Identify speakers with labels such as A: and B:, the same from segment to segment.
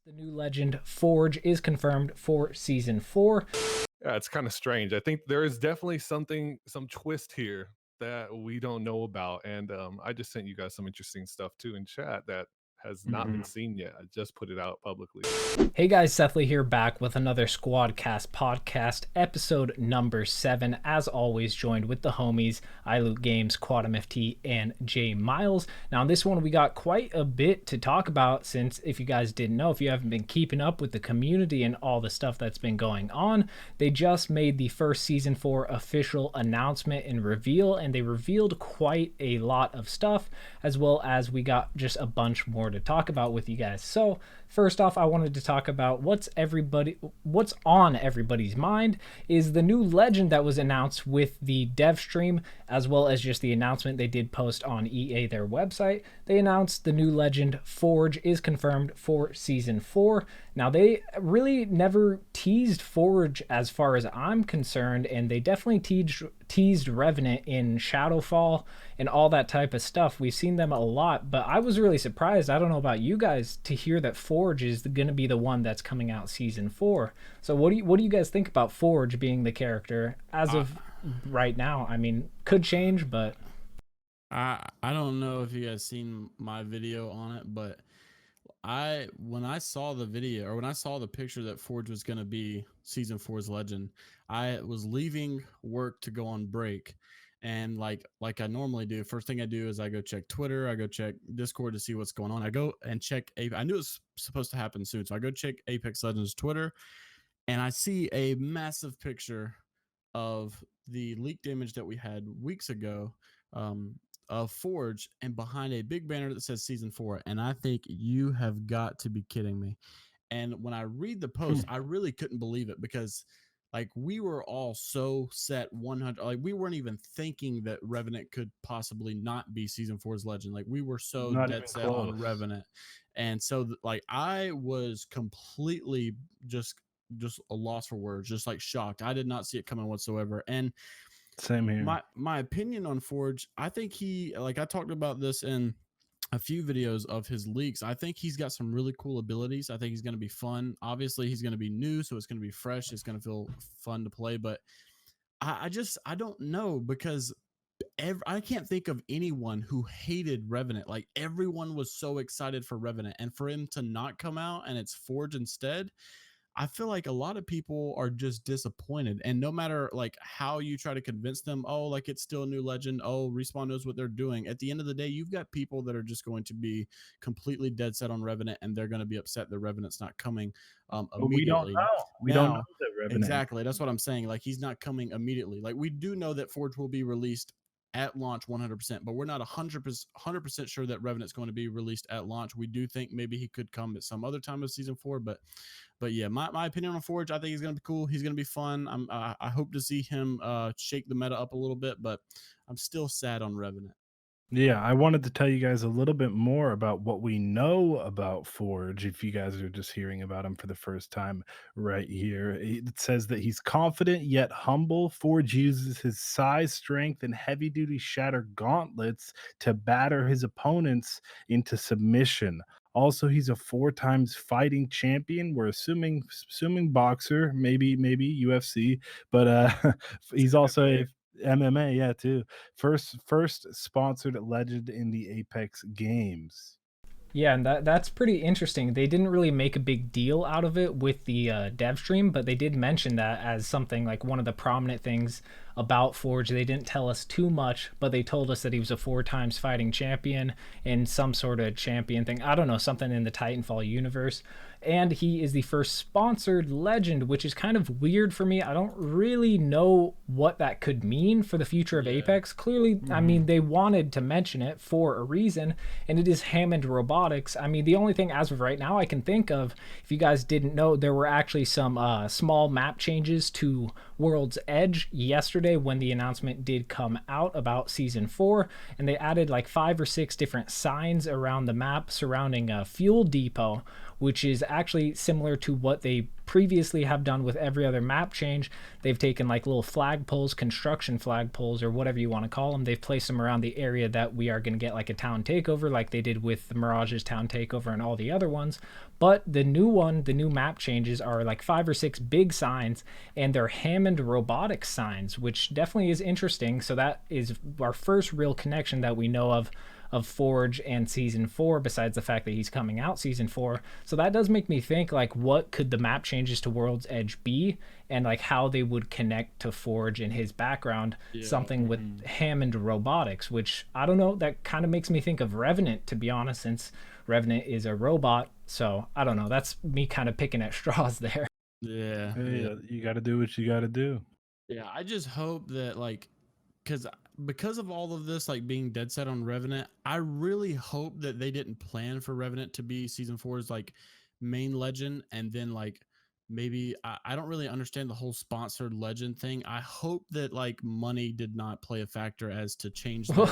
A: The new legend Forge is confirmed for season 4.
B: Yeah, it's kind of strange. I think there is definitely some twist here that we don't know about, and I just sent you guys some interesting stuff too in chat that has not been seen yet. I just put it out publicly.
A: Hey guys, Seth Lee here, back with another SquadCast podcast, episode number 7. As always, joined with the homies, iLoot Games, Quantum FT, and Jay Miles. Now, in this one, we got quite a bit to talk about, since if you guys didn't know, if you haven't been keeping up with the community and all the stuff that's been going on, they just made the first season 4 official announcement and reveal, and they revealed quite a lot of stuff, as well as we got just a bunch more to talk about with you guys. So first off, I wanted to talk about what's on everybody's mind is the new legend that was announced with the dev stream, as well as just the announcement they did post on EA, their website. They announced the new legend Forge is confirmed for season 4. Now, they really never teased Forge as far as I'm concerned, and they definitely teased Revenant in Shadowfall and all that type of stuff. We've seen them a lot, but I was really surprised, I don't know about you guys, to hear that Forge is going to be the one that's coming out season 4. So what do you guys think about Forge being the character as of right now? I mean, could change, but
C: I don't know if you guys seen my video on it, but when I saw the video, or when I saw the picture that Forge was going to be season 4's legend, I was leaving work to go on break, and like I normally do, first thing I do is I go check Twitter, I go check Discord to see what's going on. I go and check I knew it was supposed to happen soon, so I go check Apex Legends Twitter, and I see a massive picture of the leaked image that we had weeks ago, of Forge, and behind a big banner that says season 4. And I think, you have got to be kidding me. And when I read the post, I really couldn't believe it, because like we were all so set 100, like we weren't even thinking that Revenant could possibly not be season 4's legend. Like we were so dead set on Revenant. And so like I was completely just a loss for words, just like shocked. I did not see it coming whatsoever. And
D: same here.
C: My opinion on Forge, I think I talked about this in a few videos of his leaks. I think he's got some really cool abilities. I think he's going to be fun. Obviously, he's going to be new, so it's going to be fresh. It's going to feel fun to play. But I don't know, because I can't think of anyone who hated Revenant. Like everyone was so excited for Revenant, and for him to not come out and it's Forge instead, I feel like a lot of people are just disappointed. And no matter like how you try to convince them, oh, like it's still a new legend, oh, Respawn knows what they're doing, at the end of the day, you've got people that are just going to be completely dead set on Revenant, and they're going to be upset that Revenant's not coming immediately.
D: We don't know. We don't know that Revenant.
C: Exactly. That's what I'm saying. Like he's not coming immediately. Like we do know that Forge will be released at launch 100%, but we're not 100% sure that Revenant's going to be released at launch. We do think maybe he could come at some other time of season 4, but yeah, my opinion on Forge, I think he's going to be cool. He's going to be fun. I hope to see him shake the meta up a little bit, but I'm still sad on Revenant.
D: Yeah, I wanted to tell you guys a little bit more about what we know about Forge, if you guys are just hearing about him for the first time right here. It says that he's confident yet humble. Forge uses his size, strength, and heavy-duty shatter gauntlets to batter his opponents into submission. Also, he's a 4 times fighting champion. We're assuming boxer, maybe UFC, but he's also a MMA, yeah, too. First sponsored legend in the Apex games.
A: yeah, and that's pretty interesting. They didn't really make a big deal out of it with the dev stream, but they did mention that as something like one of the prominent things about Forge. They didn't tell us too much, but they told us that he was a 4 times fighting champion and some sort of champion thing. I don't know, something in the Titanfall universe. And he is the first sponsored legend, which is kind of weird for me. I don't really know what that could mean for the future of Apex. Clearly, I mean, they wanted to mention it for a reason, and it is Hammond Robotics. I mean, the only thing as of right now I can think of, if you guys didn't know, there were actually some small map changes to World's Edge yesterday when the announcement did come out about season 4, and they added like 5 or 6 different signs around the map surrounding a fuel depot, which is actually similar to what they previously have done with every other map change. They've taken like little flagpoles, construction flagpoles, or whatever you want to call them. They've placed them around the area that we are going to get like a town takeover, like they did with the Mirage's town takeover and all the other ones. But the new map changes are like 5 or 6 big signs, and they're Hammond robotics signs, which definitely is interesting. So that is our first real connection that we know of Forge and season 4, besides the fact that he's coming out season 4. So that does make me think, like, what could the map changes to World's Edge be, and like how they would connect to Forge in his background. Something with Hammond robotics, which I don't know, that kind of makes me think of Revenant, to be honest, since Revenant is a robot. So I don't know, that's me kind of picking at straws there.
C: Yeah.
D: Hey, you got to do what you got to do.
C: Yeah, I just hope that, like, because of all of this, like, being dead set on Revenant, I really hope that they didn't plan for Revenant to be season 4's like main legend, and then like maybe I don't really understand the whole sponsored legend thing. I hope that like money did not play a factor as to change the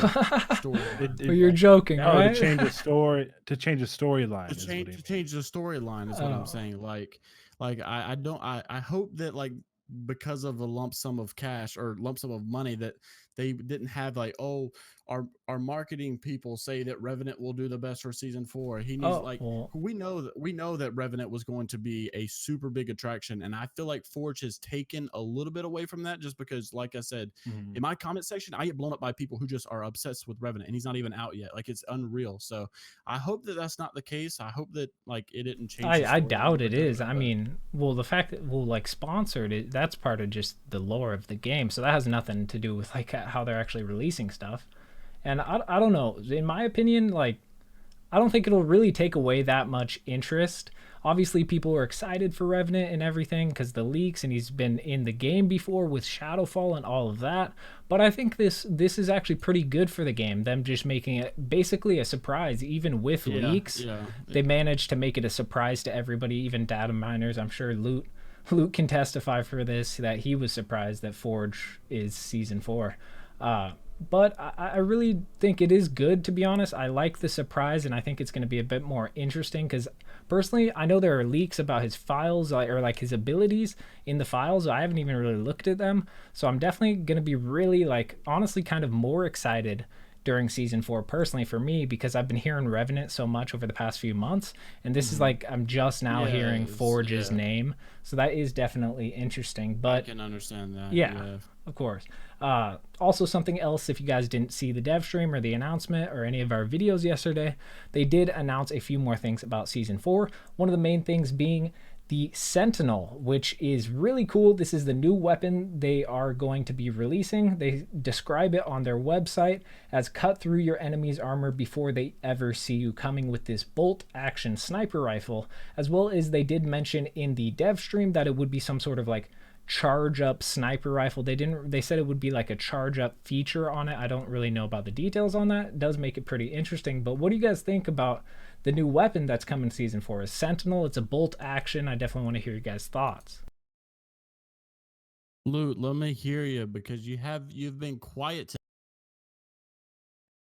C: story.
A: You're joking,
D: No,
A: right?
D: to change a story, to change a storyline.
C: To change the storyline is what I'm saying. Like I hope that, like, because of a lump sum of cash or lump sum of money, that they didn't have like, oh, our marketing people say that Revenant will do the best for season 4. He needs we know that Revenant was going to be a super big attraction, and I feel like Forge has taken a little bit away from that, just because, like I said, in my comment section, I get blown up by people who just are obsessed with Revenant, and he's not even out yet. Like, it's unreal. So I hope that that's not the case. I hope that, like, it didn't change.
A: I doubt it is. I mean, well, the fact that like sponsored it, that's part of just the lore of the game. So that has nothing to do with like how they're actually releasing stuff. And I don't know. In my opinion, like, I don't think it'll really take away that much interest. Obviously, people are excited for Revenant and everything because the leaks, and he's been in the game before with Shadowfall and all of that. But I think this is actually pretty good for the game. Them just making it basically a surprise, even with leaks. They managed to make it a surprise to everybody, even data miners. I'm sure Loot can testify for this, that he was surprised that Forge is season 4. But I really think it is good, to be honest. I like the surprise, and I think it's going to be a bit more interesting because personally, I know there are leaks about his files or like his abilities in the files. I haven't even really looked at them. So I'm definitely going to be really, like, honestly kind of more excited during season 4 personally for me, because I've been hearing Revenant so much over the past few months, and this is like I'm just now hearing Forge's name, so that is definitely interesting. But
C: I can understand that.
A: Yeah. Of course. Also, something else, if you guys didn't see the dev stream or the announcement or any of our videos yesterday, they did announce a few more things about season 4. One of the main things being the Sentinel, which is really cool. This is the new weapon they are going to be releasing. They describe it on their website as cut through your enemy's armor before they ever see you, coming with this bolt action sniper rifle, as well as they did mention in the dev stream that it would be some sort of like charge up sniper rifle. They said it would be like a charge up feature on it. I don't really know about the details on that. It does make it pretty interesting. But what do you guys think about the new weapon that's coming season 4? Is Sentinel? It's a bolt action. I definitely want to hear your guys' thoughts.
C: Loot, let me hear you, because you've been quiet.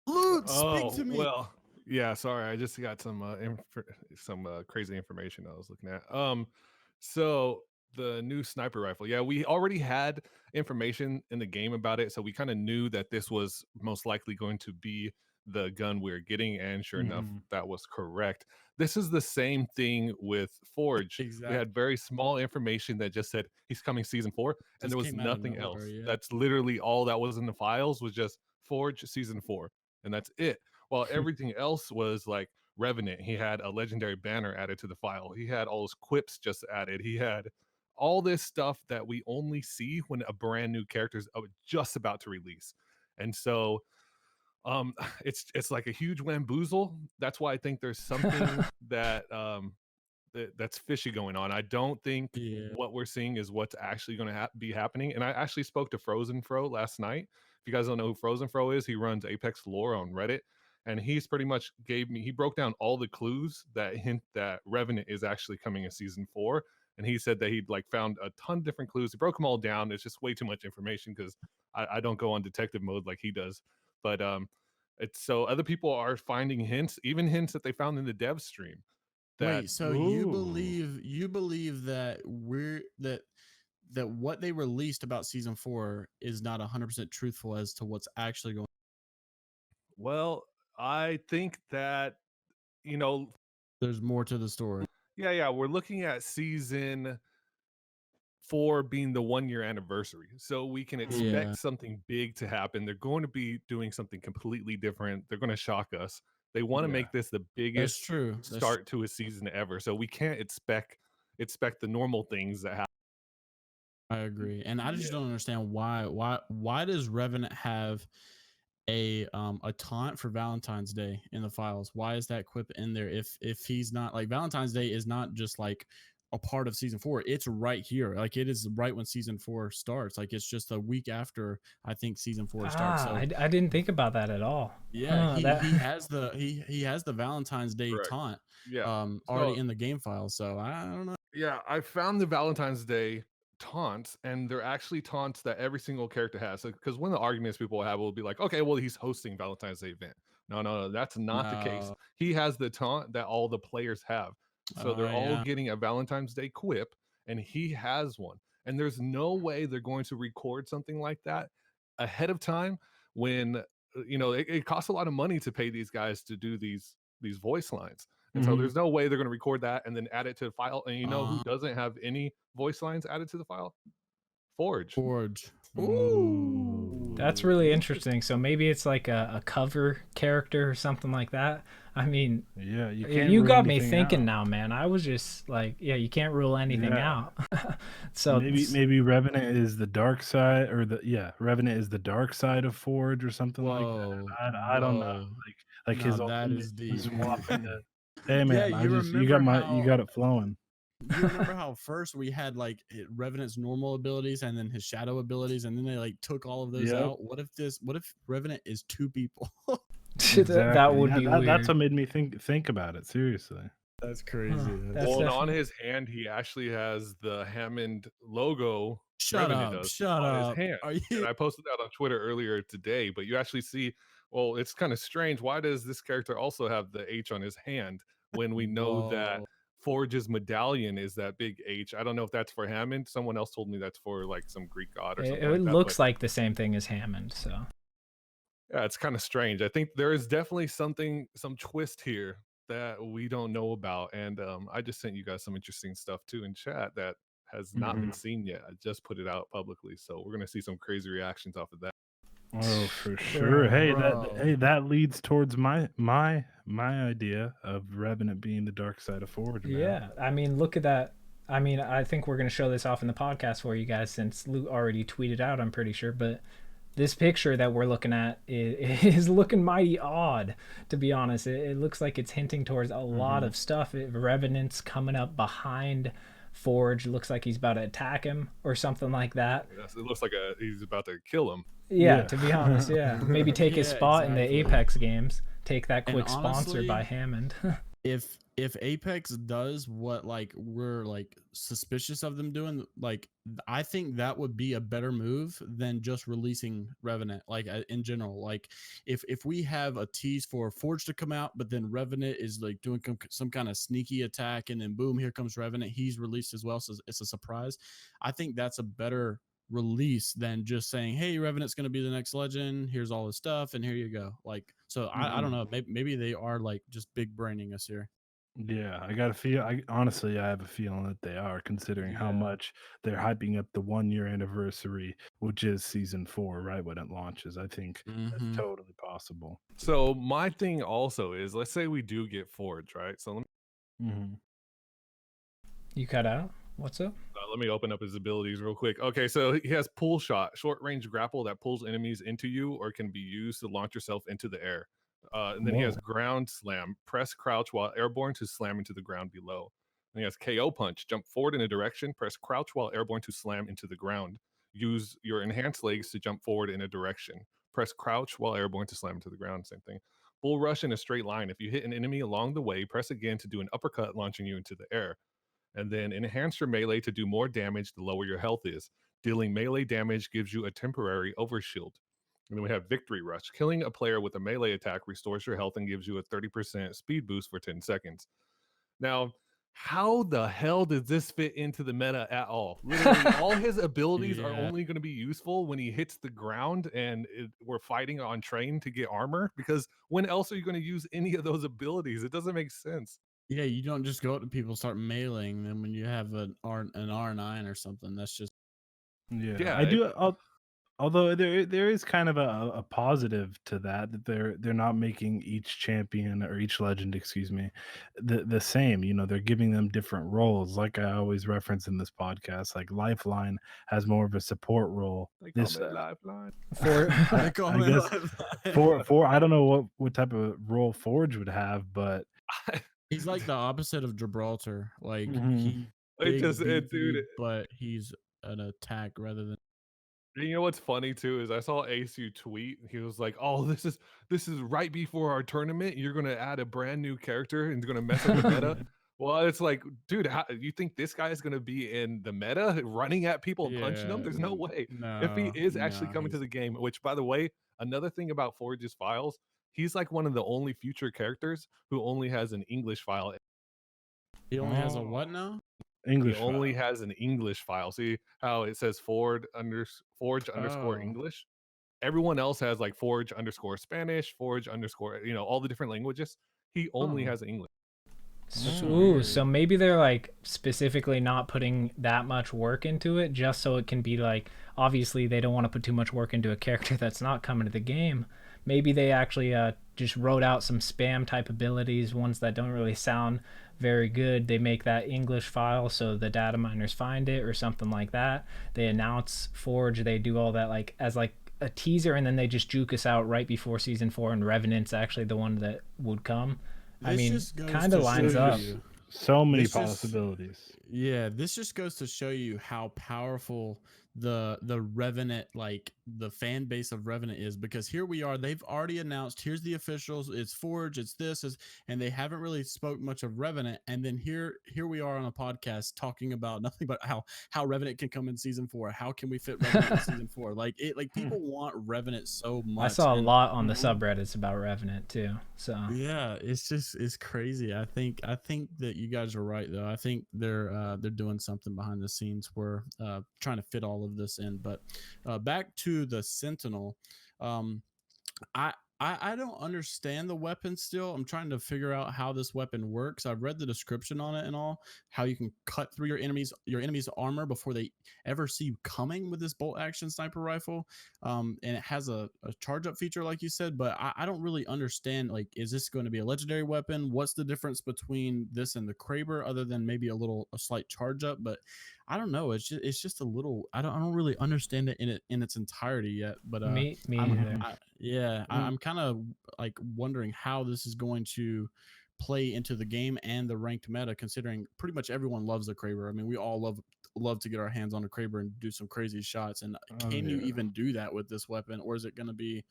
C: Loot, speak to me.
B: Well, yeah, sorry, I just got some crazy information I was looking at. So the new sniper rifle, yeah, we already had information in the game about it, so we kind of knew that this was most likely going to be the gun we're getting, and sure enough, that was correct. This is the same thing with Forge.
C: Exactly.
B: We had very small information that just said he's coming season 4, and there was nothing else. That's literally all that was in the files, was just Forge season 4, and that's it. While everything else was like Revenant. He had a legendary banner added to the file. He had all his quips just added. He had all this stuff that we only see when a brand new character is just about to release. And so it's like a huge wamboozle. That's why I think there's something that's fishy going on. I don't think what we're seeing is what's actually going to be happening. And I actually spoke to Frozen Fro last night. If you guys don't know who Frozen Fro is, he runs Apex lore on Reddit, and he's pretty much he broke down all the clues that hint that Revenant is actually coming in season 4. And he said that he'd like found a ton of different clues. He broke them all down. It's just way too much information because I don't go on detective mode like he does. But it's so other people are finding hints, even hints that they found in the dev stream. that
C: Wait, so you believe that that what they released about season 4 is not 100% truthful as to what's actually going.
B: well, I think that, you know,
C: There's more to the story.
B: yeah, we're looking at season 4 being the 1-year anniversary. So we can expect
C: Yeah.
B: something big to happen. They're going to be doing something completely different. They're going to shock us. They want to
D: Yeah.
B: make this the
C: That's
B: biggest
C: true.
B: start to a season ever. So we can't expect the normal things that happen.
C: I agree. And I just
D: Yeah.
C: don't understand why does Revenant have a taunt for Valentine's Day in the files? Why is that quip in there if he's not like Valentine's Day is not just like a part of season 4, it's right here, like it is right when season 4 starts, like it's just a week after I think season 4 starts. So
A: I didn't think about that at all.
C: yeah,
A: That
C: he has the he has the Valentine's Day
B: Correct.
C: taunt
B: Yeah.
C: already in the game file, so I don't know.
B: Yeah, I found the Valentine's Day taunts, and they're actually taunts that every single character has. Because one of the arguments people have will be like, okay, well, he's hosting Valentine's Day event. No, that's not the case.
C: No.
B: He has the taunt that all the players have. So they're all
C: Yeah.
B: getting a Valentine's Day quip, and he has one. And there's no way they're going to record something like that ahead of time when it costs a lot of money to pay these guys to do these voice lines. And so
D: Mhm.
B: there's no way they're going to record that and then add it to the file. And you know who
C: Uh-huh.
B: doesn't have any voice lines added to the file? Forge.
C: Forge.
D: Ooh.
A: That's really interesting. So maybe it's like a cover character or something like that. I mean,
D: Yeah,
A: you
D: rule
A: got me
D: anything
A: thinking
D: out.
A: now, man. I was just like, yeah, you can't rule anything
D: Yeah.
A: out. So
D: Maybe Revenant is the dark side, or Revenant is the dark side of Forge or something like that.
C: Whoa.
D: I don't know.
C: Whoa.
D: Like his
C: No, that
D: ultimate
C: is deep.
D: swap into. Hey
C: Yeah,
D: man,
C: you
D: you got
C: remember
D: you got it flowing.
C: you remember how first we had like Revenant's normal abilities and then his shadow abilities, and then they like took all of those
D: Yep.
C: out? What if Revenant is 2 people?
A: that would be weird.
D: That's what made me think about it seriously.
C: That's crazy.
A: That's
B: Well, and on
A: definitely-
B: his hand, he actually has the Hammond logo.
C: Shut
B: Revenant
C: up.
B: does,
C: Shut
B: on
C: up.
B: his hand.
C: Are
B: And
C: you
B: I posted that on Twitter earlier today, but you actually see, well, it's kind of strange. Why does this character also have the H on his hand when we know that
C: Whoa.
B: Forge's medallion is that big H? I don't know if that's for Hammond. Someone else told me that's for like some Greek god or something
A: it
B: like that.
A: looks
B: But
A: like the same thing as Hammond. So
B: yeah, it's kind of strange. I think there is definitely some twist here that we don't know about. And I just sent you guys some interesting stuff too in chat that has not been seen yet. I just put it out publicly. So we're gonna see some crazy reactions off of that.
D: Oh, for sure. Hey,
C: Bro.
D: that leads towards my idea of Revenant being the dark side of Forge, man.
A: yeah, I mean, look at that. I mean, I think we're gonna show this off in the podcast for you guys since Luke already tweeted out. I'm pretty sure, but this picture that we're looking at is looking mighty odd, to be honest. It looks like it's hinting towards a lot of stuff. Revenant's coming up behind Forge. It looks like he's about to attack him or something like that.
B: Yes, it looks like he's about to kill him.
A: Yeah,
D: Yeah.
A: to be honest, yeah. Maybe take his
C: Yeah,
A: spot in
C: exactly.
A: the Apex games. Take that
C: And
A: quick sponsor
C: honestly,
A: by Hammond.
C: if Apex does what like we're like suspicious of them doing, like I think that would be a better move than just releasing Revenant. Like in general, like if we have a tease for Forge to come out, but then Revenant is like doing some kind of sneaky attack, and then boom, here comes Revenant. He's released as well, so it's a surprise. I think that's a better release than just saying, hey, Revenant's going to be the next legend, here's all his stuff, and here you go. Like, so I don't know, maybe they are like just big braining us here.
D: Yeah, I got a feel. Honestly, I have a feeling that they are, considering how
C: Yeah.
D: much they're hyping up the 1-year anniversary, which is season 4, right when it launches. I think that's totally possible.
B: So my thing also is, let's say we do get Forge, right? So
A: You cut out? What's up?
B: let me open up his abilities real quick. Okay, so he has pull shot, short range grapple that pulls enemies into you or can be used to launch yourself into the air. And then he has
D: Whoa.
B: ground slam, press crouch while airborne to slam into the ground below. And he has KO punch, jump forward in a direction, press crouch while airborne to slam into the ground. Use your enhanced legs to jump forward in a direction. Press crouch while airborne to slam into the ground. Same thing. Bull rush in a straight line. If you hit an enemy along the way, press again to do an uppercut, launching you into the air. And then enhance your melee to do more damage the lower your health is. Dealing melee damage gives you a temporary overshield. And then we have Victory Rush. Killing a player with a melee attack restores your health and gives you a 30% speed boost for 10 seconds. Now, how the hell does this fit into the meta at all? Literally, all his abilities are
C: Yeah.
B: only going to be useful when he hits the ground and we're fighting on train to get armor. Because when else are you going to use any of those abilities? It doesn't make sense.
C: Yeah, you don't just go up to people, start mailing them when you have an R9 or something. That's just
D: Yeah,
B: Yeah,
D: I do. Although there is kind of a positive to that they're not making each champion or each legend, excuse me, the same. You know, they're giving them different roles. Like I always reference in this podcast, like Lifeline has more of a support role.
B: they call
D: This
B: me Lifeline.
A: For
C: they call
D: I
C: me
D: guess
C: Lifeline.
D: for I don't know what type of role Forge would have, but
C: He's like the opposite of Gibraltar. Like
D: Mhm.
C: he
B: It
C: big
B: just,
C: beefy,
B: dude.
C: but he's an attack rather than.
B: You know what's funny too is I saw ASU tweet. He was like, "Oh, this is right before our tournament. You're gonna add a brand new character and it's gonna mess up the meta." Well, it's like, dude, how, you think this guy is gonna be in the meta, running at people and punching them?
C: Yeah,
B: There's no way. If he
C: no,
B: is actually
C: no,
B: coming to
C: he's
B: the game, which, by the way, another thing about Forge's files, he's like one of the only future characters who only has an English file.
C: he only has a
D: Oh,
C: what now?
B: He
D: English
B: only
D: file.
B: has an English file. See how it says Forge underscore
C: Oh,
B: English? Everyone else has like Forge underscore Spanish, Forge underscore, all the different languages. He only
C: oh,
B: has English.
C: that's
A: Ooh,
C: weird.
A: so maybe they're like specifically not putting that much work into it just so it can be like, obviously they don't want to put too much work into a character that's not coming to the game. Maybe they actually just wrote out some spam type abilities, ones that don't really sound very good. They make that English file so the data miners find it or something like that. They announce Forge, they do all that like as like a teaser, and then they just juke us out right before season 4 and Revenant's actually the one that would come. I
C: This
A: mean,
C: just goes
A: kind
C: to
A: of
C: show
A: lines up.
C: you.
D: So many
C: This just
D: possibilities.
C: Yeah, this just goes to show you how powerful the Revenant, like the fan base of Revenant is, because here we are, they've already announced, here's the officials, it's Forge, it's this is, and they haven't really spoke much of Revenant, and then here we are on a podcast talking about nothing but how Revenant can come in season 4, how can we fit Revenant in season 4, like it, like people want Revenant so
A: I
C: much.
A: saw a
C: And
A: lot on the
D: Mhm.
A: subreddits about Revenant too. So
C: yeah, it's crazy. I think that you guys are right though. I think they're doing something behind the scenes where trying to fit all of this in. But back to the Sentinel. Um I I don't understand the weapon still. I'm trying to figure out how this weapon works. I've read the description on it and all, how you can cut through your enemy's armor before they ever see you coming with this bolt action sniper rifle. And it has a charge up feature, like you said, but I don't really understand. Like, is this going to be a legendary weapon? What's the difference between this and the Kraber, other than maybe a slight charge up? But I don't know. It's just a little. I don't really understand it in its entirety yet. But
A: me
C: I'm
A: either.
C: I'm kind of like wondering how this is going to play into the game and the ranked meta, considering pretty much everyone loves the Kraber. I mean, we all love to get our hands on a Kraber and do some crazy shots. And
D: Oh
C: can you
D: yeah.
C: even do that with this weapon, or is it going to be,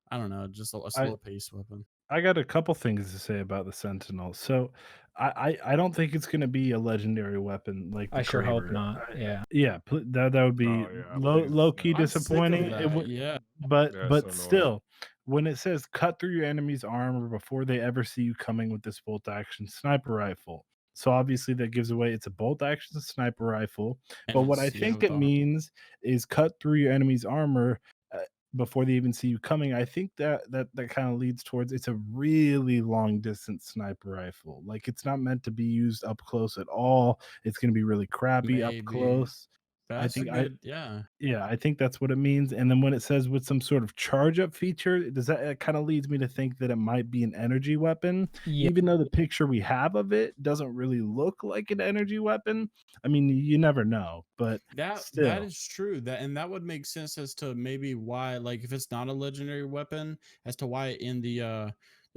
C: I don't know, just a
D: I
C: slow pace weapon?
D: I got a couple things to say about the Sentinel. So I don't think it's going to be a legendary weapon like
A: I
D: the
A: sure hope
D: Kraber.
A: not. Yeah.
D: Yeah, that would be
B: Oh yeah,
D: low
B: please
D: key
B: no.
C: I'm sick of
D: disappointing. It
C: that.
D: would,
C: Yeah.
B: Yeah, it's so
D: but
B: annoying.
D: still, when it says cut through your enemy's armor before they ever see you coming with this bolt action sniper rifle. So obviously that gives away it's a bolt action sniper rifle.
C: And
D: But what I
C: it's, yeah,
D: think
C: with
D: it
C: the arm.
D: means is cut through your enemy's armor uh, before they even see you coming. I think that kind of leads towards it's a really long distance sniper rifle. Like it's not meant to be used up close at all. It's going to be really crappy up
C: Maybe.
D: close. I
C: That's a
D: think I
C: good, yeah.
D: Yeah, I think that's what it means, and then when it says with some sort of charge up feature, does that it kinda leads me to think that it might be an energy weapon,
A: Yeah.
D: even though the picture we have of it doesn't really look like an energy weapon. I mean, you never know, but
C: That
D: still.
C: is true. That would make sense as to maybe why, like, if it's not a legendary weapon, as to why in the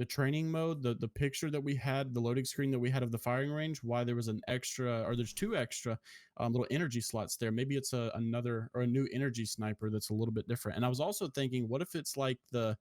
C: training mode, the picture that we had, the loading screen that we had of the firing range, why there was an extra, or there's two extra little energy slots there. Maybe it's another or a new energy sniper that's a little bit different. And I was also thinking, what if it's like the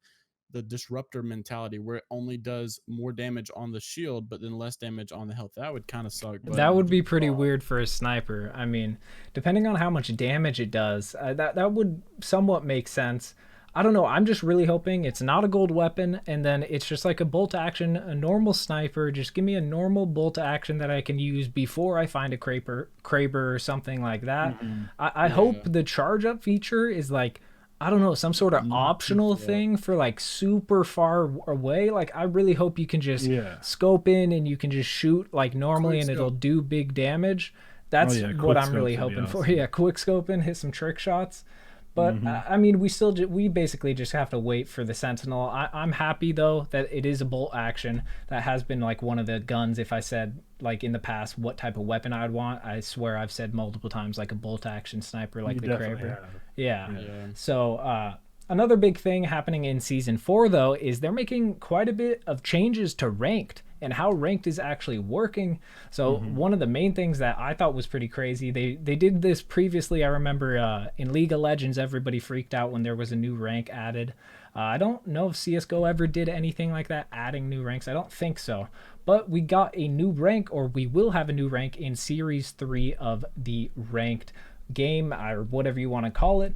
C: disruptor mentality, where it only does more damage on the shield but then less damage on the health? That would kind of suck. But
A: That would be pretty weird for a sniper. I mean, depending on how much damage it does, that would somewhat make sense. I don't know. I'm just really hoping it's not a gold weapon, and then it's just like a bolt action, a normal sniper. Just give me a normal bolt action that I can use before I find a Kraber or something like that. I hope
C: Yeah.
A: the charge up feature is like, I don't know, some sort of
C: Not too
A: optional
C: far.
A: thing for like super far away. Like, I really hope you can just
D: Yeah.
A: scope in and you can just shoot like normally
B: Quick
A: and it'll
B: scope.
A: do big damage.
D: Oh
A: That's
D: yeah,
A: what
D: quick
A: I'm really
D: scopes would be
A: hoping for.
D: awesome.
A: Yeah, quick scoping, hit some trick shots. But
D: Hmm.
A: I mean, we basically just have to wait for the Sentinel. I'm happy though that it is a bolt action. That has been like one of the guns. If I said like in the past what type of weapon I'd want, I swear I've said multiple times like a bolt action sniper like
D: You
A: the
D: definitely
A: Kraber.
D: have.
A: Yeah.
D: Yeah.
C: Yeah.
A: So another big thing happening in season 4 though is they're making quite a bit of changes to ranked and how ranked is actually working. So one of the main things that I thought was pretty crazy, they did this previously. I remember in League of Legends, everybody freaked out when there was a new rank added. I don't know if CS:GO ever did anything like that, adding new ranks. I don't think so. But we got a new rank, or we will have a new rank in Series 3 of the ranked game, or whatever you want to call it,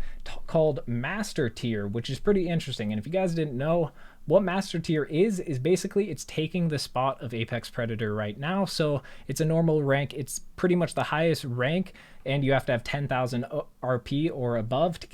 A: called Master Tier, which is pretty interesting. And if you guys didn't know, what Master Tier is basically it's taking the spot of Apex Predator right now. So it's a normal rank. It's pretty much the highest rank, and you have to have 10,000 RP or above to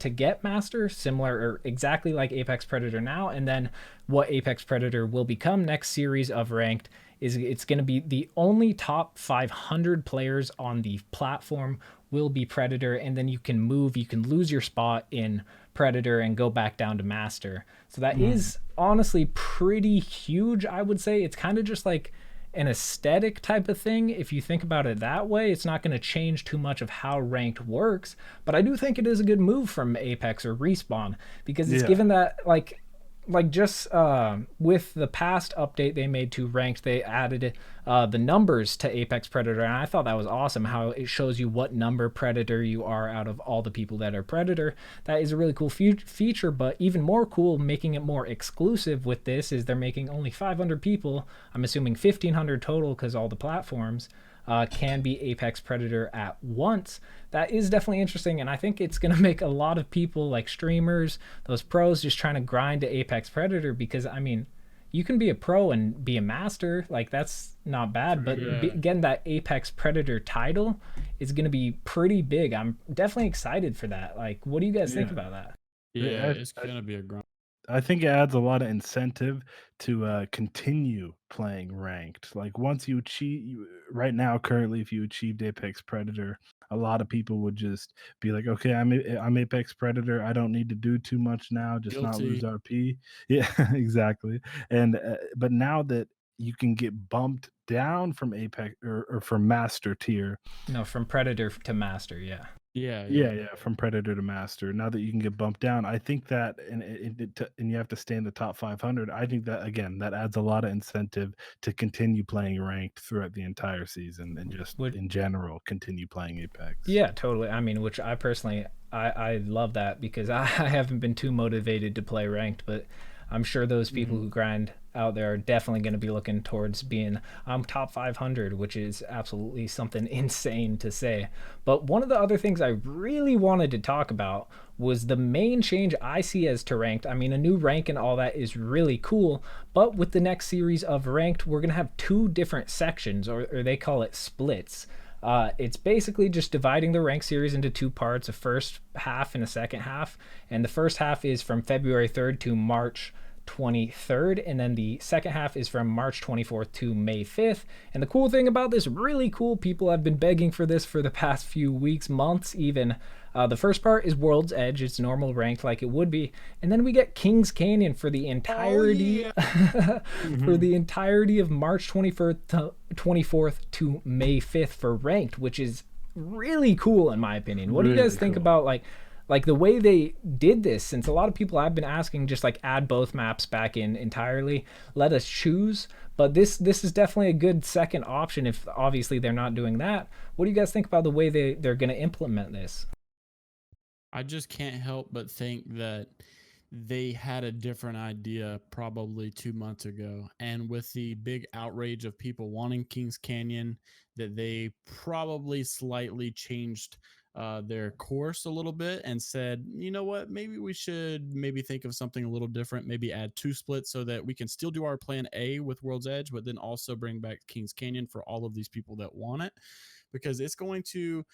A: get Master, similar or exactly like Apex Predator now. And then what Apex Predator will become next series of ranked is it's going to be the only top 500 players on the platform will be Predator, and then you can lose your spot in Predator and go back down to Master. So that is honestly pretty huge, I would say. It's kind of just like an aesthetic type of thing. If you think about it that way, it's not going to change too much of how ranked works. But I do think it is a good move from Apex or Respawn because it's
D: Yeah.
A: given that like just with the past update they made to ranked, they added the numbers to Apex Predator, and I thought that was awesome how it shows you what number Predator you are out of all the people that are Predator. That is a really cool feature. But even more cool, making it more exclusive with this, is they're making only 500 people, I'm assuming 1,500 total because all the platforms can be Apex Predator at once. That is definitely interesting, and I think it's going to make a lot of people, like streamers, those pros, just trying to grind to Apex Predator. Because I mean, you can be a pro and be a master, like that's not bad. But
C: Yeah.
A: getting that Apex Predator title is going to be pretty big. I'm definitely excited for that. Like, what do you guys think
D: Yeah.
A: about that?
C: Yeah,
D: I,
C: it's gonna be a grind.
D: I think it adds a lot of incentive to continue playing ranked. Like once you right now, currently, if you achieved Apex Predator, a lot of people would just be like, "Okay, I'm Apex Predator. I don't need to do too much now. Just not lose
C: Guilty.
D: RP." Yeah, exactly. And but now that you can get bumped down from Apex or from Master Tier.
A: No, from Predator to Master, yeah.
C: Yeah,
D: Yeah,
C: yeah.
D: yeah, from Predator to Master. Now that you can get bumped down, I think that and you have to stay in the top 500. I think that again, that adds a lot of incentive to continue playing ranked throughout the entire season and just
A: Would
D: in general continue playing Apex.
A: Yeah, totally. I mean, which I personally I love that because I haven't been too motivated to play ranked, but I'm sure those people
D: Mhm.
A: who grind out there are definitely going to be looking towards being top 500, which is absolutely something insane to say. But one of the other things I really wanted to talk about was the main change I see as to ranked. I mean, a new rank and all that is really cool, but with the next series of ranked, we're going to have two different sections, or they call it splits. It's basically just dividing the rank series into two parts, a first half and a second half. And the first half is from February 3rd to March 23rd, and then the second half is from March 24th to May 5th. And the cool thing about this, really cool, people have been begging for this for the past few weeks, months even. The first part is World's Edge. It's normal ranked like it would be, and then we get Kings Canyon for the entirety for the entirety of March 21st to 24th to May 5th for ranked, which is really cool in my opinion. What do you guys
D: Really
A: think
D: cool.
A: about like the way they did this? Since a lot of people have been asking, just like add both maps back in entirely, let us choose. But this is definitely a good second option if obviously they're not doing that. What do you guys think about the way they're going to implement this?
C: I just can't help but think that they had a different idea probably 2 months ago. And with the big outrage of people wanting Kings Canyon, that they probably slightly changed their course a little bit and said, you know what, maybe we should maybe think of something a little different, maybe add 2 splits so that we can still do our plan A with World's Edge, but then also bring back Kings Canyon for all of these people that want it, because it's going to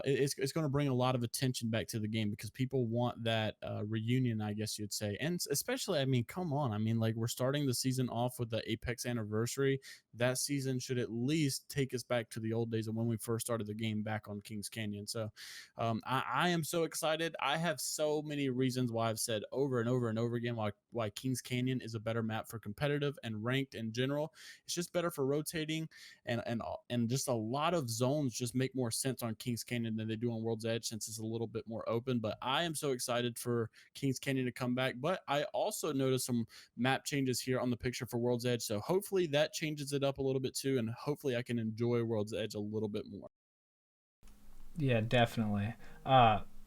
C: it's going to bring a lot of attention back to the game, because people want that reunion, I guess you'd say. And especially, I mean, come on, I mean, like, we're starting the season off with the Apex anniversary. That season should at least take us back to the old days of when we first started the game back on Kings Canyon. So I am so excited. I have so many reasons why I've said over and over and over again why Kings Canyon is a better map for competitive and ranked in general. It's just better for rotating, and just a lot of zones just make more sense on Kings Canyon than they do on World's Edge, since it's a little bit more open. But I am so excited for Kings Canyon to come back. But I also noticed some map changes here on the picture for World's Edge, so hopefully that changes it up a little bit too, and hopefully I can enjoy World's Edge a little bit more.
A: Yeah, definitely.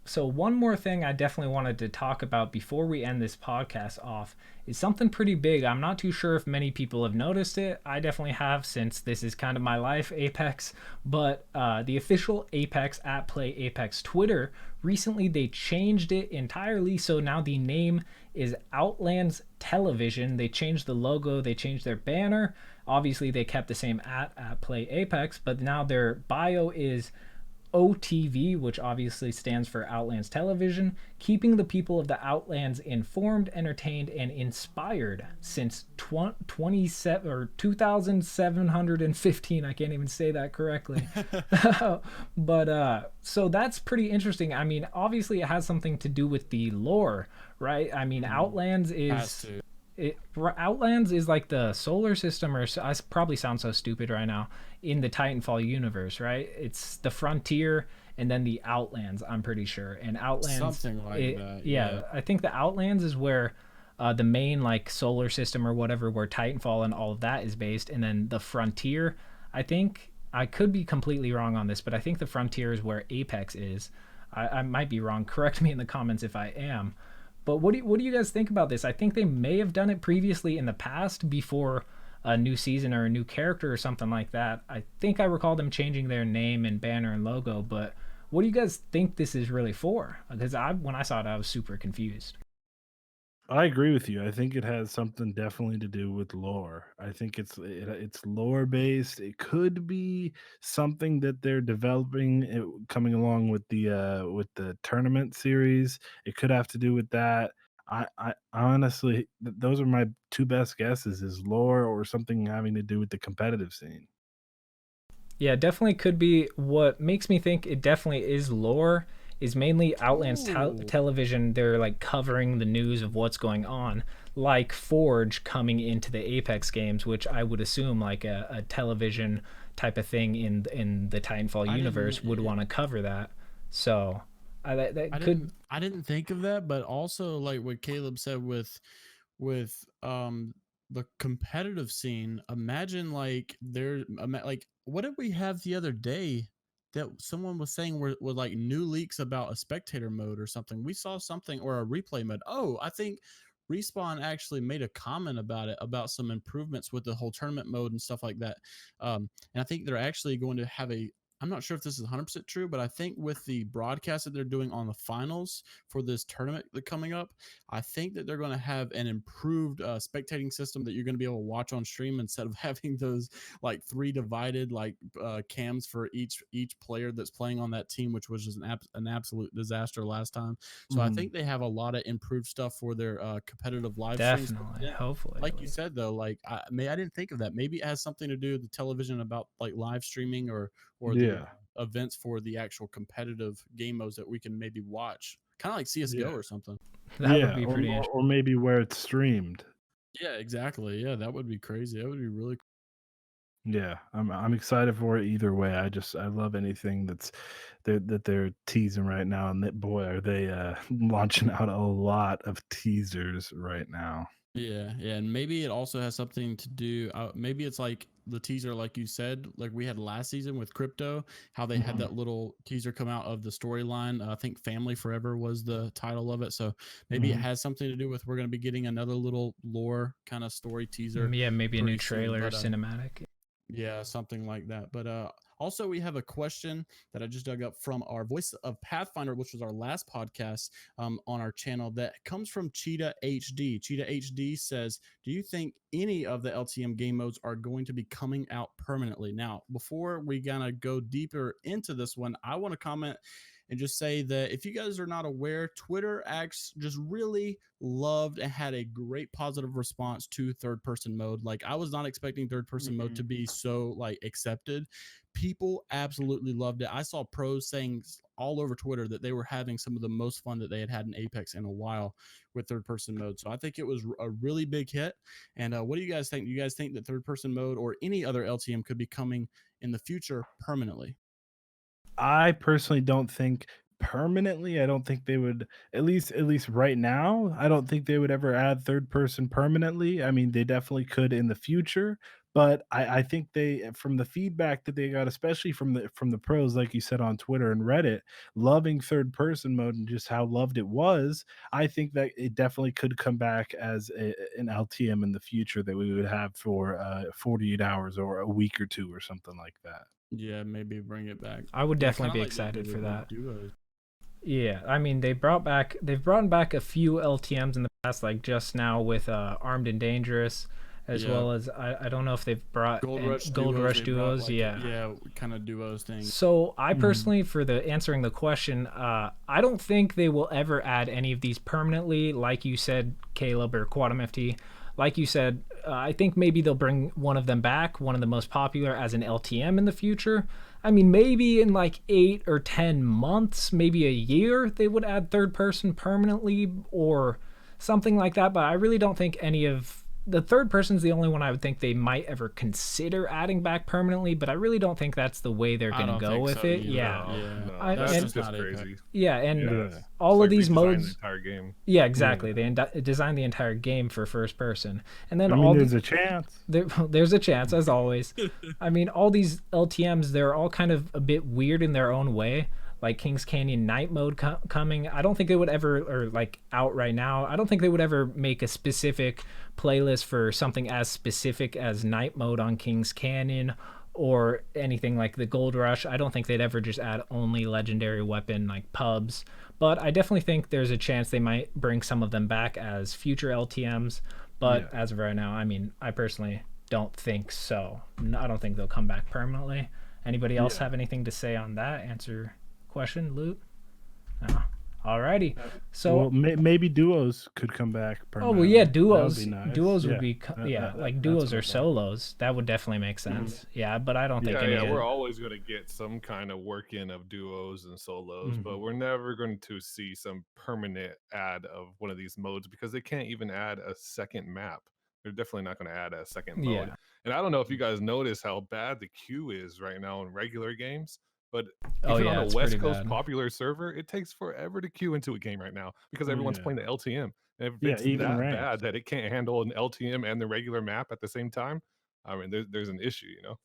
A: So one more thing I definitely wanted to talk about before we end this podcast off is something pretty big. I'm not too sure if many people have noticed it. I definitely have, since this is kind of my life, Apex. But the official Apex @PlayApex Twitter, recently they changed it entirely. So now the name is Outlands Television. They changed the logo, they changed their banner. Obviously they kept the same @PlayApex, but now their bio is OTV, which obviously stands for Outlands Television, keeping the people of the Outlands informed, entertained, and inspired since 2715. I can't even say that correctly. But so that's pretty interesting. I mean, obviously it has something to do with the lore, right? I mean, Outlands is Outlands is like the solar system, or I probably sound so stupid right now, in the Titanfall universe, right? It's the frontier and then the Outlands, I'm pretty sure. And Outlands,
C: something like that.
A: Yeah, I think the Outlands is where the main like solar system or whatever, where Titanfall and all of that is based. And then the frontier, I think, I could be completely wrong on this, but I think the frontier is where Apex is. I might be wrong. Correct me in the comments if I am. But what do you guys think about this? I think they may have done it previously in the past, before a new season or a new character or something like that. I think I recall them changing their name and banner and logo. But what do you guys think this is really for? Because when I saw it, I was super confused.
D: I agree with you. I think it has something definitely to do with lore. I think it's lore based. It could be something that they're developing, coming along with the tournament series. It could have to do with that. I honestly, those are my two best guesses: is lore or something having to do with the competitive scene.
A: Yeah, definitely could be. What makes me think it definitely is lore is mainly Outlands Television. They're like covering the news of what's going on, like Forge coming into the Apex games, which I would assume like a television type of thing in the Titanfall universe would want to cover that. So
C: I didn't think of that, but also like what Caleb said with the competitive scene. Imagine like like, what did we have the other day that someone was saying were like new leaks about a spectator mode or something? We saw something, or a replay mode. Oh, I think Respawn actually made a comment about it, about some improvements with the whole tournament mode and stuff like that. And I think they're actually going to have I'm not sure if this is 100% true, but I think with the broadcast that they're doing on the finals for this tournament that's coming up, I think that they're going to have an improved spectating system that you're going to be able to watch on stream, instead of having those like 3 divided like cams for each player that's playing on that team, which was just an absolute disaster last time. So I think they have a lot of improved stuff for their competitive live streams.
A: Definitely, hopefully.
C: Like you said though, like I didn't think of that. Maybe it has something to do with the television, about like live streaming or the events for the actual competitive game modes that we can maybe watch, kind of like CSGO or something.
A: That would be pretty interesting.
D: Or maybe where it's streamed.
C: Yeah, exactly. Yeah, that would be crazy. That would be really cool.
D: Yeah, I'm excited for it either way. I love anything that they're teasing right now, and that, boy, are they launching out a lot of teasers right now.
C: Yeah, and maybe it also has something to do. Maybe it's like the teaser, like you said, like we had last season with Crypto, how they had that little teaser come out of the storyline. I think Family Forever was the title of it. So maybe it has something to do with, we're going to be getting another little lore kind of story teaser.
A: Yeah, maybe a new trailer or cinematic.
C: Yeah, something like that. But also, we have a question that I just dug up from our Voice of Pathfinder, which was our last podcast on our channel, that comes from Cheetah HD. Cheetah HD says, do you think any of the LTM game modes are going to be coming out permanently? Now, before we gonna go deeper into this one, I want to comment and just say that if you guys are not aware, Twitter acts just really loved and had a great positive response to third person mode. Like, I was not expecting third person mode to be so like accepted. People absolutely loved it. I saw pros saying all over Twitter that they were having some of the most fun that they had in Apex in a while with third person mode. So I think it was a really big hit. And what do you guys think? Do you guys think that third person mode or any other LTM could be coming in the future permanently?
D: I personally don't think permanently. I don't think they would, at least right now, I don't think they would ever add third person permanently. I mean, they definitely could in the future, but I think they, from the feedback that they got, especially from the pros, like you said on Twitter and Reddit, loving third person mode and just how loved it was, I think that it definitely could come back as an LTM in the future that we would have for 48 hours or a week or two or something like that.
C: Yeah, maybe bring it back.
A: I would
C: Yeah,
A: definitely
C: kinda
A: be
C: like they
A: excited
C: did
A: for
C: with
A: that.
C: duos.
A: Yeah, I mean they've brought back a few LTMs in the past, like just now with Armed and Dangerous, as
C: Yeah.
A: well as I don't know if they've brought
C: Gold
A: Gold
C: Rush
A: Rush
C: they brought,
A: duos.
C: like,
A: Yeah.
C: yeah, kind of duos thing.
A: So I
D: Mhm.
A: personally, for the answering the question, I don't think they will ever add any of these permanently, like you said, Caleb or Quantum FT. Like you said, I think maybe they'll bring one of them back, one of the most popular, as an LTM in the future. I mean, maybe in like 8 or 10 months, maybe a year, they would add third person permanently or something like that. But I really don't think any of the third person's the only one I would think they might ever consider adding back permanently, but I really don't think that's the way they're
C: I
A: gonna
C: don't
A: go
C: think
A: with
C: so
A: it.
C: either.
A: Yeah.
B: No,
A: I-
B: that's
A: and-
B: just
C: not
B: crazy.
C: Apex.
A: Yeah, and
B: Yeah,
D: Yeah.
A: all
B: It's
A: of these
B: redesigning
A: modes.
B: the entire game.
A: Yeah, exactly.
D: Yeah.
A: They designed the entire game for first person, and then
D: I mean,
A: all
D: there's a chance.
A: there's a chance, as always. I mean, all these LTMs, they're all kind of a bit weird in their own way. Like Kings Canyon night mode coming. I don't think they would ever, or like out right now, I don't think they would ever make a specific playlist for something as specific as night mode on Kings Canyon or anything like the Gold Rush. I don't think they'd ever just add only legendary weapon like pubs. But I definitely think there's a chance they might bring some of them back as future LTMs. But as of right now, I mean, I personally don't think so. I don't think they'll come back permanently. Anybody else have anything to say on that? Answer question, Luke? No. Alrighty. So
D: Well, maybe duos could come back
A: oh
D: permanently.
A: well, yeah,
D: That
A: duos.
D: would be nice.
A: Duos would
D: Yeah.
A: be like duos
D: that's
A: or
D: what I thought.
A: solos. That would definitely make sense. Yeah, but I don't think
B: Yeah,
A: any
B: yeah,
A: of
B: we're always going to get some kind of work in of duos and solos, but we're never going to see some permanent add of one of these modes because they can't even add a second map. They're definitely not going to add a second mode.
A: Yeah.
B: And I don't know if you guys notice how bad the queue is right now in regular games, but
A: Oh,
B: even
A: yeah,
B: on a
A: it's
B: West
A: pretty
B: Coast
A: bad.
B: popular server, it takes forever to queue into a game right now because everyone's
D: yeah.
B: playing the LTM. And if
D: Yeah,
B: it's
D: even
B: that
D: ranked.
B: bad that it can't handle an LTM and the regular map at the same time, I mean, there's an issue, you know?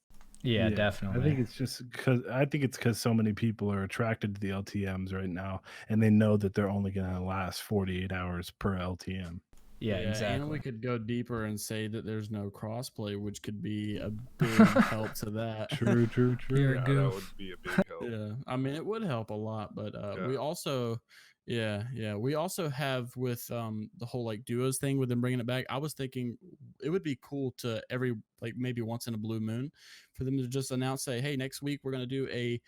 A: Yeah,
D: I
A: definitely.
D: think it's just because so many people are attracted to the LTMs right now, and they know that they're only going to last 48 hours per LTM.
A: Yeah,
C: And
A: exactly.
C: we could go deeper and say that there's no crossplay, which could be a big help to that.
D: True.
A: You're a
B: Yeah, that
A: goof.
B: would be a big help.
C: Yeah, I mean it would help a lot, but we
B: Yeah.
C: also, we also have with the whole like duos thing with them bringing it back. I was thinking it would be cool to maybe once in a blue moon for them to just announce, say, hey, next week we're gonna do a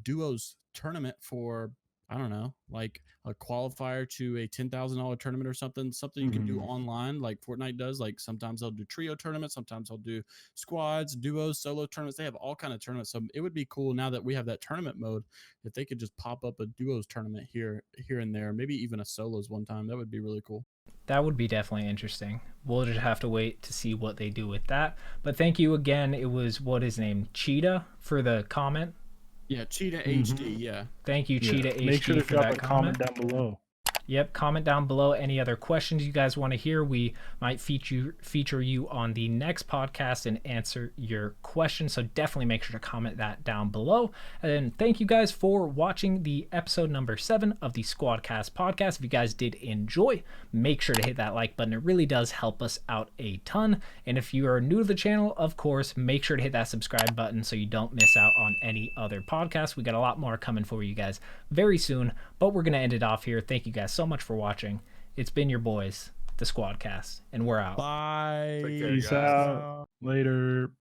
C: duos tournament for, I don't know, like a qualifier to a $10,000 tournament or something you can do online like Fortnite does. Like sometimes they'll do trio tournaments, sometimes they'll do squads, duos, solo tournaments. They have all kind of tournaments. So it would be cool now that we have that tournament mode if they could just pop up a duos tournament here and there, maybe even a solos one time. That would be really cool.
A: That would be definitely interesting. We'll just have to wait to see what they do with that. But thank you again. It was what is name Cheetah for the comment.
C: Yeah, Cheetah HD. Yeah.
A: Thank you,
D: Yeah.
A: Cheetah HD,
D: Make sure to
A: for
D: drop
A: that
D: a comment
A: comment.
D: down below.
A: Yep, comment down below any other questions you guys want to hear. We might feature you on the next podcast and answer your questions. So definitely make sure to comment that down below. And thank you guys for watching the episode number 7 of the SquadCast podcast. If you guys did enjoy, make sure to hit that like button. It really does help us out a ton. And if you are new to the channel, of course, make sure to hit that subscribe button so you don't miss out on any other podcasts. We got a lot more coming for you guys very soon, but we're going to end it off here. Thank you guys so much for watching. It's been your boys, the SquadCast, and we're out.
C: Bye.
B: Take care,
D: Peace
B: guys.
D: out. Later.